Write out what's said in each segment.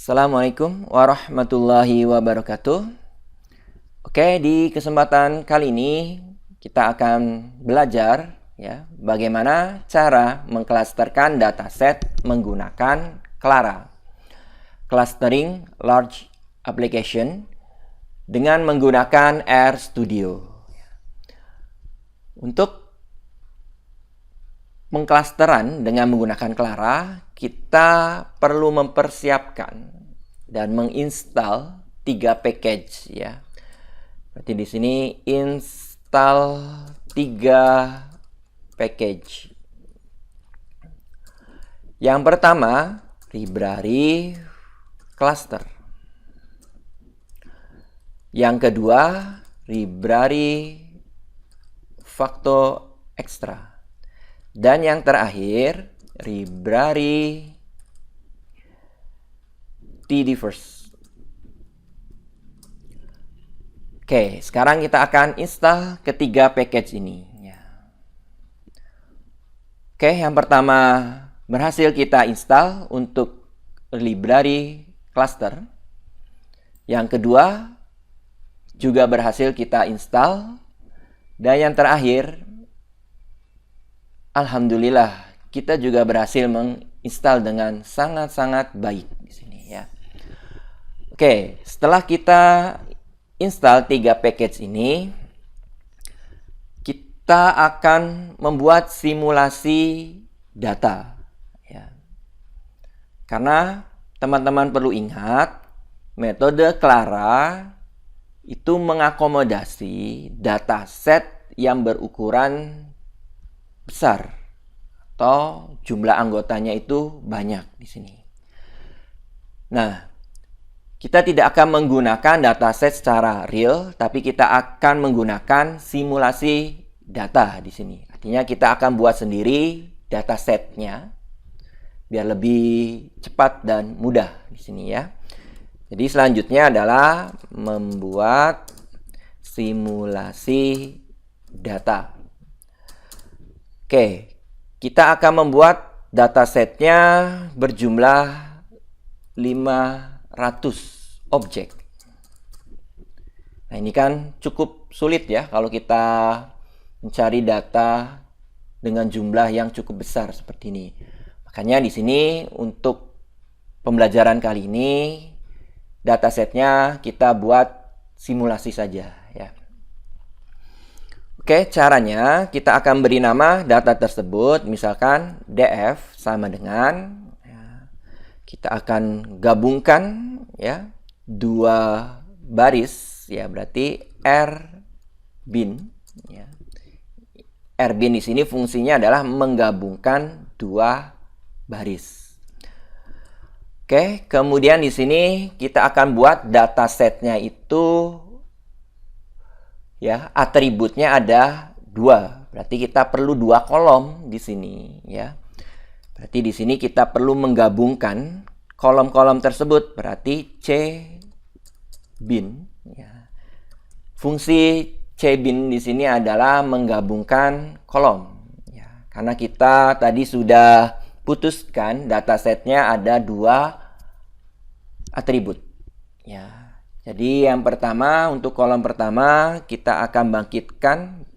Assalamualaikum warahmatullahi wabarakatuh. Oke, di kesempatan kali ini kita akan belajar bagaimana cara mengklasterkan dataset menggunakan Clara. Clustering Large Application dengan menggunakan RStudio. Untuk mengklasteran dengan menggunakan Clara, kita perlu mempersiapkan dan menginstal 3 package ya. Berarti di sini install 3 package. Yang pertama, library cluster. Yang kedua, library Facto Extra. Dan yang terakhir, library tdFirst. Oke, sekarang kita akan install ketiga package ini. Oke, yang pertama berhasil kita install untuk library cluster. Yang kedua juga berhasil kita install. Dan yang terakhir, alhamdulillah, kita juga berhasil menginstal dengan sangat-sangat baik di sini ya. Oke, setelah kita install 3 package ini, kita akan membuat simulasi data ya. Karena teman-teman perlu ingat, metode Clara itu mengakomodasi dataset yang berukuran besar atau jumlah anggotanya itu banyak di sini. Nah, kita tidak akan menggunakan dataset secara real, tapi kita akan menggunakan simulasi data di sini. Artinya kita akan buat sendiri datasetnya biar lebih cepat dan mudah di sini ya. Jadi selanjutnya adalah membuat simulasi data. Oke, kita akan membuat datasetnya berjumlah 500 objek. Nah, ini kan cukup sulit ya kalau kita mencari data dengan jumlah yang cukup besar seperti ini. Makanya di sini untuk pembelajaran kali ini datasetnya kita buat simulasi saja ya. Oke, caranya kita akan beri nama data tersebut, misalkan df sama dengan kita akan gabungkan ya 2 baris ya, berarti rbin ya. Rbin di sini fungsinya adalah menggabungkan 2 baris. Oke, kemudian di sini kita akan buat datasetnya itu ya, atributnya ada 2. Berarti kita perlu 2 kolom di sini ya. Berarti di sini kita perlu menggabungkan kolom-kolom tersebut. Berarti cbin ya. Fungsi cbin di sini adalah menggabungkan kolom ya. Karena kita tadi sudah putuskan datasetnya ada 2 atribut ya. Jadi yang pertama, untuk kolom pertama kita akan bangkitkan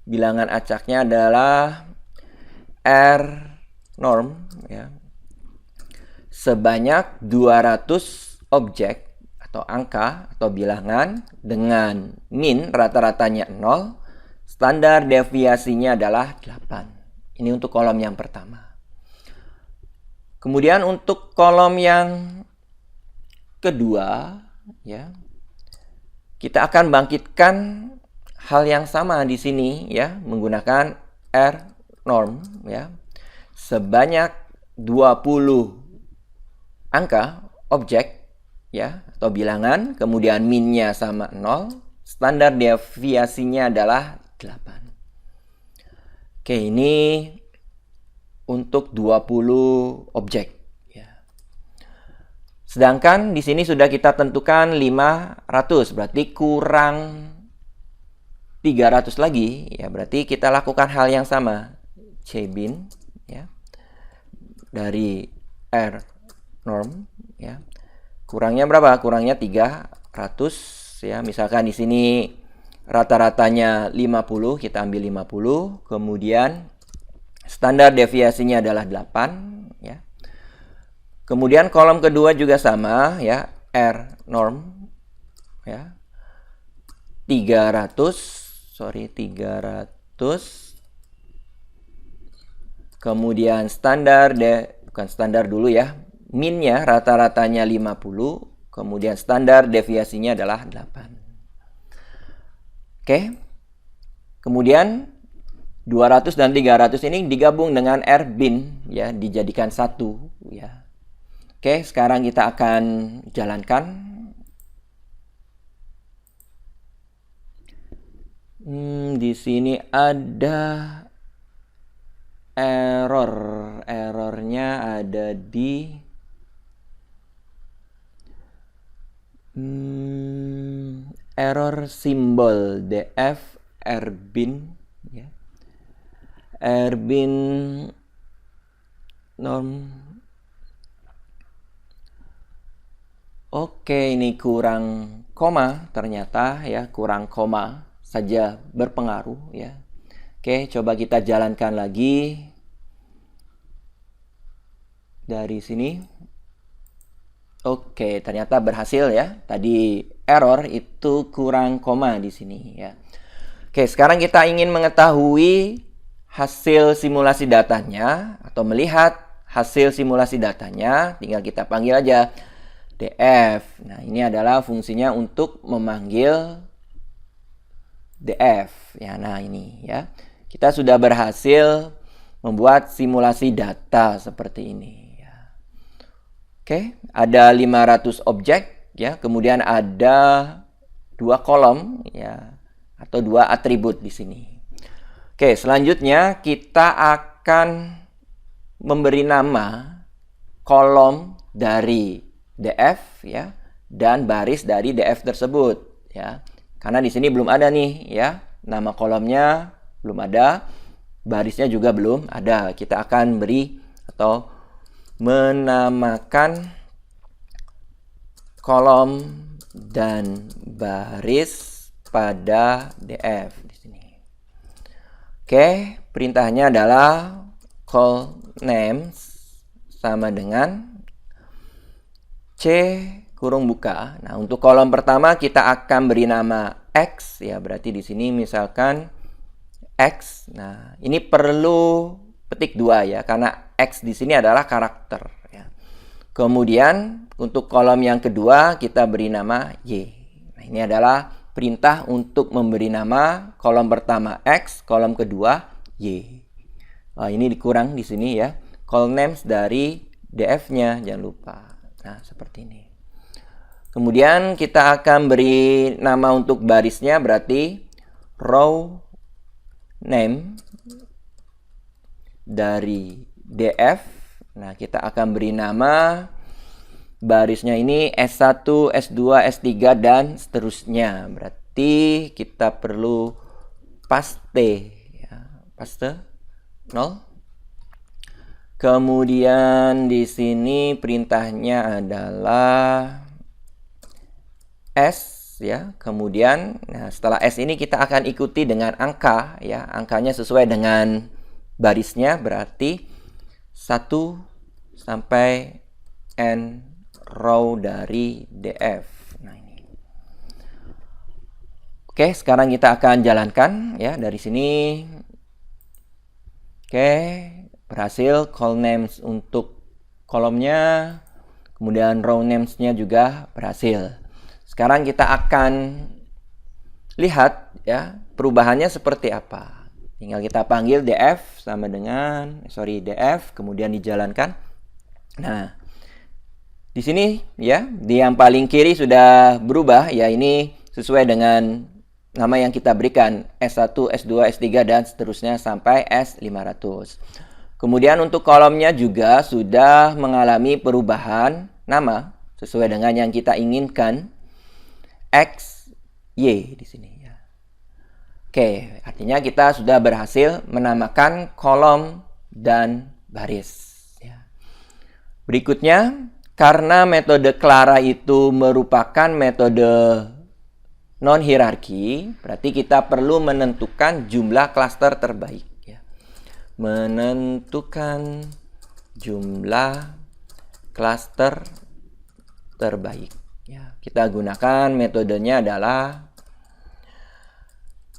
bilangan acaknya adalah rnorm ya, sebanyak 200 objek atau angka atau bilangan dengan min rata-ratanya 0, standar deviasinya adalah 8. Ini untuk kolom yang pertama. Kemudian untuk kolom yang kedua ya, kita akan bangkitkan hal yang sama di sini ya, menggunakan rnorm ya, sebanyak 20 angka objek ya atau bilangan, kemudian minnya sama 0, standar deviasinya adalah 8. Oke, ini untuk 20 objek. Sedangkan di sini sudah kita tentukan 500, berarti kurang 300 lagi ya, berarti kita lakukan hal yang sama. Cbin ya, dari rnorm ya, kurangnya berapa? Kurangnya 300 ya. Misalkan di sini rata-ratanya 50, kita ambil 50, kemudian standar deviasinya adalah 8 ya. Kemudian kolom kedua juga sama ya, R norm ya. 300. Kemudian standar bukan standar dulu ya. Minnya rata-ratanya 50, kemudian standar deviasinya adalah 8. Oke. Kemudian 200 dan 300 ini digabung dengan R bin ya, dijadikan satu ya. Oke, sekarang kita akan jalankan. Di sini ada error. Errornya ada di error simbol df rbin ya. Rbin norm. Oke, ini kurang koma ternyata ya, kurang koma saja berpengaruh ya. Oke, coba kita jalankan lagi dari sini. Oke, ternyata berhasil ya. Tadi error itu kurang koma di sini ya. Oke, sekarang kita ingin mengetahui hasil simulasi datanya atau melihat hasil simulasi datanya. Tinggal kita panggil aja df. Nah, ini adalah fungsinya untuk memanggil df ya. Nah, ini ya. Kita sudah berhasil membuat simulasi data seperti ini. Oke, ada 500 objek ya, kemudian ada 2 kolom ya atau 2 atribut di sini. Oke, selanjutnya kita akan memberi nama kolom dari df ya dan baris dari df tersebut ya. Karena di sini belum ada nih ya, nama kolomnya belum ada, barisnya juga belum ada. Kita akan beri atau menamakan kolom dan baris pada df di sini. Oke, perintahnya adalah call names sama dengan c kurung buka. Nah, untuk kolom pertama kita akan beri nama x ya, berarti di sini misalkan x. Nah, ini perlu petik 2 ya, karena X di sini adalah karakter ya. Kemudian untuk kolom yang kedua kita beri nama Y. Nah, ini adalah perintah untuk memberi nama kolom pertama X, kolom kedua Y. Ini dikurang di sini ya. Call names dari df-nya, jangan lupa. Nah, seperti ini. Kemudian kita akan beri nama untuk barisnya, berarti row name dari df. Nah, kita akan beri nama barisnya ini S1, S2, S3 dan seterusnya. Berarti kita perlu paste ya, paste 0. Kemudian di sini perintahnya adalah S ya. Kemudian setelah S ini kita akan ikuti dengan angka ya. Angkanya sesuai dengan barisnya, berarti 1 sampai n row dari df. Nah, ini. Oke, sekarang kita akan jalankan ya dari sini. Oke, berhasil call names untuk kolomnya, kemudian row names-nya juga berhasil. Sekarang kita akan lihat ya perubahannya seperti apa. Tinggal kita panggil df sama dengan df, kemudian dijalankan. Nah, di sini ya, di yang paling kiri sudah berubah ya, ini sesuai dengan nama yang kita berikan, S1, S2, S3 dan seterusnya sampai S500. Kemudian untuk kolomnya juga sudah mengalami perubahan nama sesuai dengan yang kita inginkan, X, Y di sini. Oke, artinya kita sudah berhasil menamakan kolom dan baris. Ya. Berikutnya, Karena metode Clara itu merupakan metode non-hierarki, berarti kita perlu menentukan jumlah klaster terbaik. Ya. Menentukan jumlah klaster terbaik. Ya, kita gunakan metodenya adalah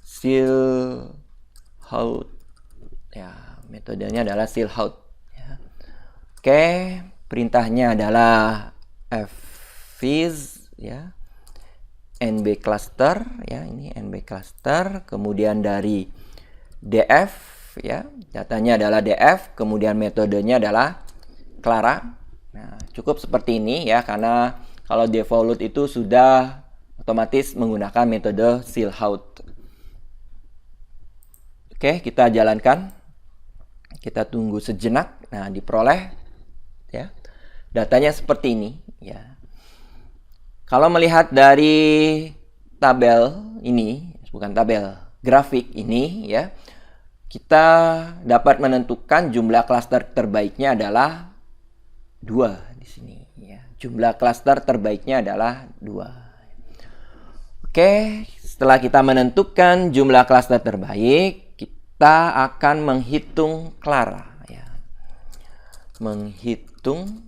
Silhouette. Ya, metodenya adalah Silhouette. Ya. Oke, perintahnya adalah fviz, ya, nb cluster, ya, ini nb cluster, kemudian dari df, ya, datanya adalah df, kemudian metodenya adalah Clara. Nah, cukup seperti ini ya, karena kalau default itu sudah otomatis menggunakan metode Silhouette. Oke, kita jalankan. Kita tunggu sejenak. Nah, diperoleh ya. Datanya seperti ini ya. Kalau melihat dari tabel ini, bukan tabel, grafik ini ya, kita dapat menentukan jumlah klaster terbaiknya adalah 2 di sini ya. Jumlah klaster terbaiknya adalah 2. Oke, setelah kita menentukan jumlah klaster terbaik, kita akan menghitung Clara ya. Menghitung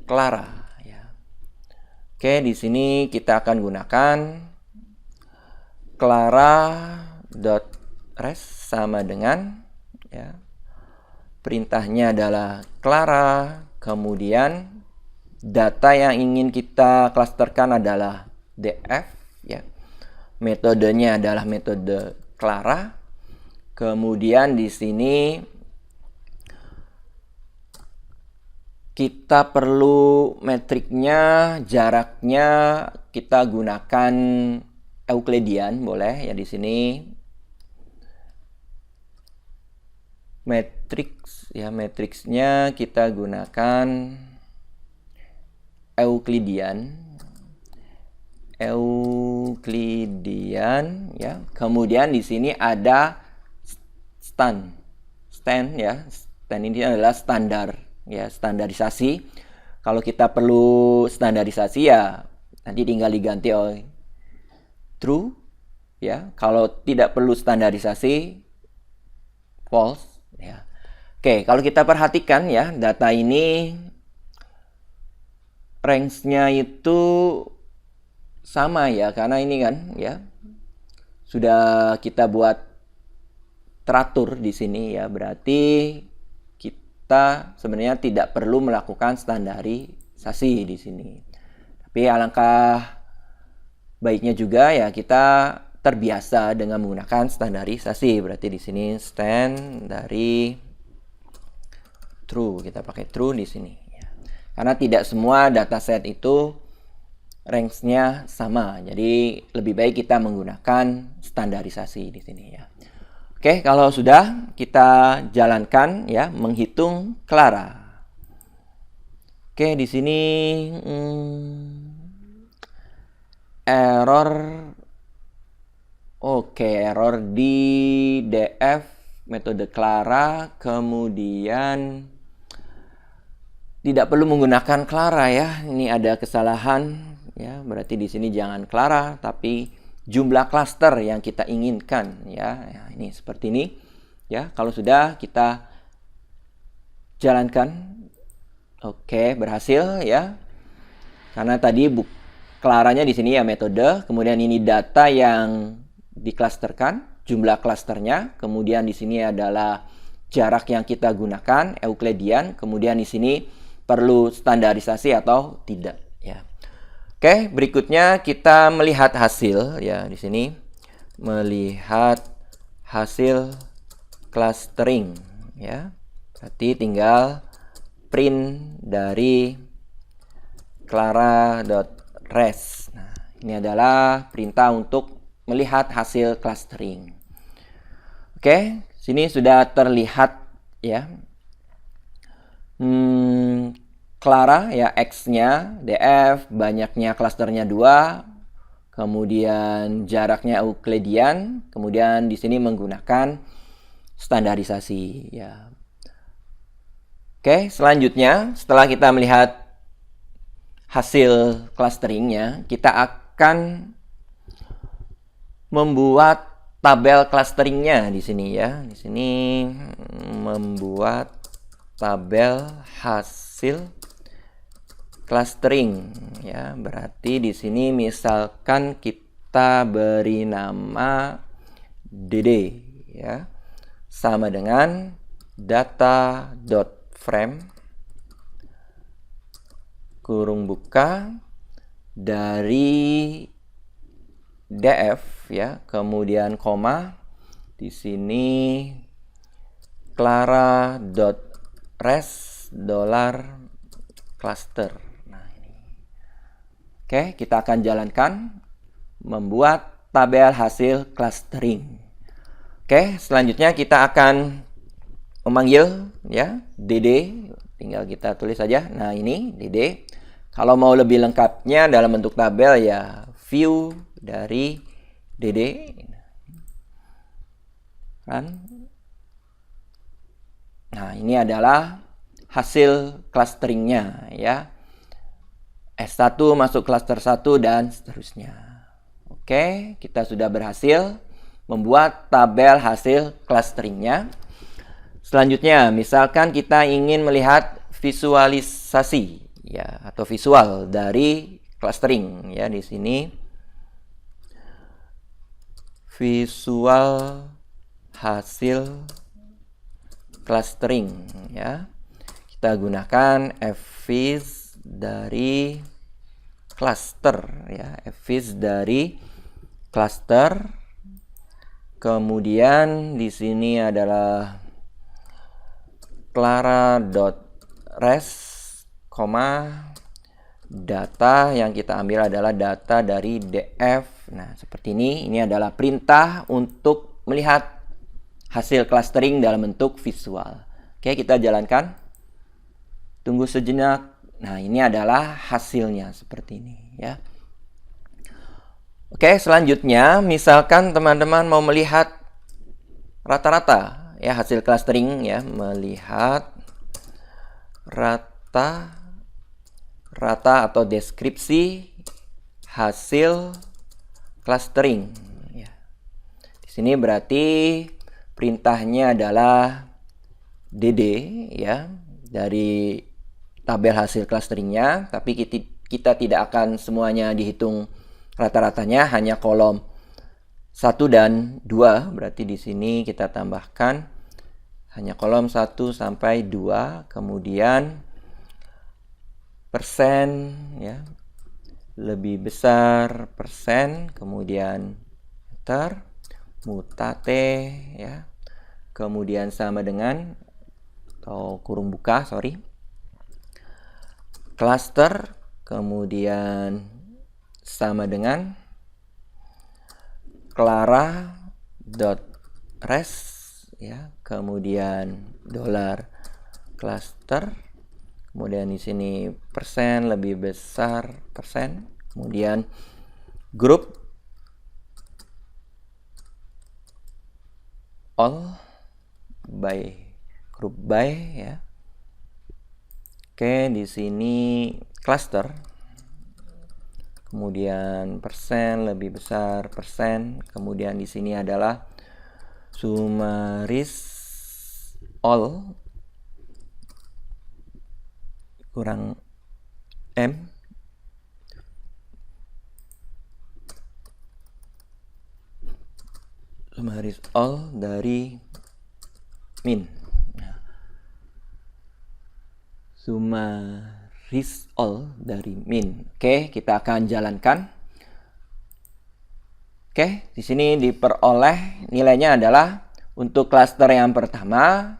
Clara ya. Oke, di sini kita akan gunakan Clara.res sama dengan ya. Perintahnya adalah Clara, kemudian data yang ingin kita klasterkan adalah df ya. Metodenya adalah metode Clara. Kemudian di sini kita perlu metriknya, jaraknya kita gunakan Euclidean, boleh ya di sini. Matrix ya, matriksnya kita gunakan Euclidean ya. Kemudian di sini ada stand ya. Stand ini adalah standar ya, standarisasi. Kalau kita perlu standarisasi ya nanti tinggal diganti oleh true ya. Kalau tidak perlu standarisasi false ya. Oke, kalau kita perhatikan ya, data ini range-nya itu sama ya, karena ini kan ya sudah kita buat teratur di sini ya, berarti kita sebenarnya tidak perlu melakukan standarisasi di sini. Tapi alangkah baiknya juga ya kita terbiasa dengan menggunakan standarisasi. Berarti di sini stand dari true, kita pakai true di sini ya. Karena tidak semua dataset itu range-nya sama, jadi lebih baik kita menggunakan standarisasi di sini ya. Oke, kalau sudah kita jalankan ya, menghitung Clara. Oke, di sini error. Oke, error di df metode Clara, kemudian tidak perlu menggunakan Clara ya. Ini ada kesalahan. Ya, berarti di sini jangan Clara, tapi jumlah klaster yang kita inginkan ya. Ya, ini seperti ini ya. Kalau sudah kita jalankan, oke, berhasil ya. Karena tadi Claranya di sini ya metode, kemudian ini data yang diklasterkan, jumlah klasternya, kemudian di sini adalah jarak yang kita gunakan Euclidean, kemudian di sini perlu standarisasi atau tidak ya. Oke, berikutnya kita melihat hasil ya, di sini melihat hasil clustering ya. Berarti tinggal print dari Clara.res. Nah, ini adalah perintah untuk melihat hasil clustering. Oke, sini sudah terlihat ya. Clara ya, X-nya df, banyaknya klasternya 2, kemudian jaraknya Euclidean, kemudian di sini menggunakan standarisasi ya. Oke, selanjutnya setelah kita melihat hasil clusteringnya, kita akan membuat tabel clusteringnya di sini ya. Di sini membuat tabel hasil clustering ya. Berarti di sini misalkan kita beri nama DD ya. Sama dengan data.frame kurung buka dari df ya, kemudian koma di sini clara.res $cluster. Nah, ini. Oke, kita akan jalankan membuat tabel hasil clustering. Oke, selanjutnya kita akan memanggil ya DD, tinggal kita tulis saja. Nah, ini DD. Kalau mau lebih lengkapnya dalam bentuk tabel ya view dari DD. Nah, ini adalah hasil clusteringnya ya. S1 masuk cluster 1 dan seterusnya. Oke, kita sudah berhasil membuat tabel hasil clusteringnya. Selanjutnya, misalkan kita ingin melihat visualisasi ya atau visual dari clustering ya. Di sini visual hasil clustering ya. Kita gunakan fvis dari cluster ya, fvis dari cluster. Kemudian di sini adalah clara.res, data yang kita ambil adalah data dari df. Nah, seperti ini. Ini adalah perintah untuk melihat hasil clustering dalam bentuk visual. Oke, kita jalankan. Tunggu sejenak. Nah, ini adalah hasilnya seperti ini ya. Oke, selanjutnya misalkan teman-teman mau melihat rata-rata ya hasil clustering ya, melihat rata atau deskripsi hasil clustering ya. Di sini berarti perintahnya adalah DD ya dari tabel hasil clusteringnya, tapi kita tidak akan semuanya dihitung rata-ratanya, hanya kolom 1 dan 2. Berarti di sini kita tambahkan hanya kolom 1 sampai 2, kemudian persen ya, lebih besar persen, kemudian enter, mutate ya, kemudian sama dengan atau kurung buka, cluster, kemudian sama dengan clara.res ya, kemudian $cluster, kemudian di sini persen lebih besar persen, kemudian group all by group by ya. Oke, di sini cluster, kemudian persen lebih besar persen, kemudian di sini adalah summaries all kurang m, summaries all dari min. Summaries all dari min. Oke, kita akan jalankan. Oke, di sini diperoleh nilainya adalah untuk klaster yang pertama,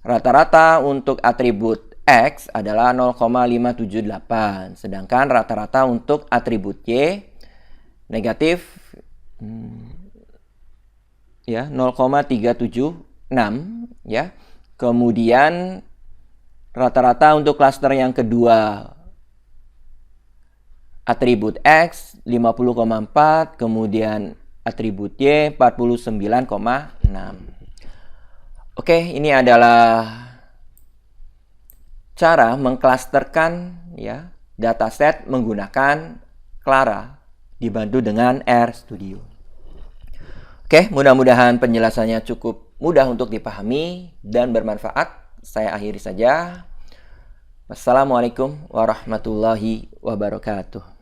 rata-rata untuk atribut X adalah 0,578, sedangkan rata-rata untuk atribut Y negatif ya 0,376 ya. Kemudian rata-rata untuk klaster yang kedua atribut X 50,4, kemudian atribut Y 49,6. Oke, ini adalah cara mengklasterkan ya dataset menggunakan Clara dibantu dengan RStudio. Oke, mudah-mudahan penjelasannya cukup mudah untuk dipahami dan bermanfaat. Saya akhiri saja. Wassalamualaikum warahmatullahi wabarakatuh.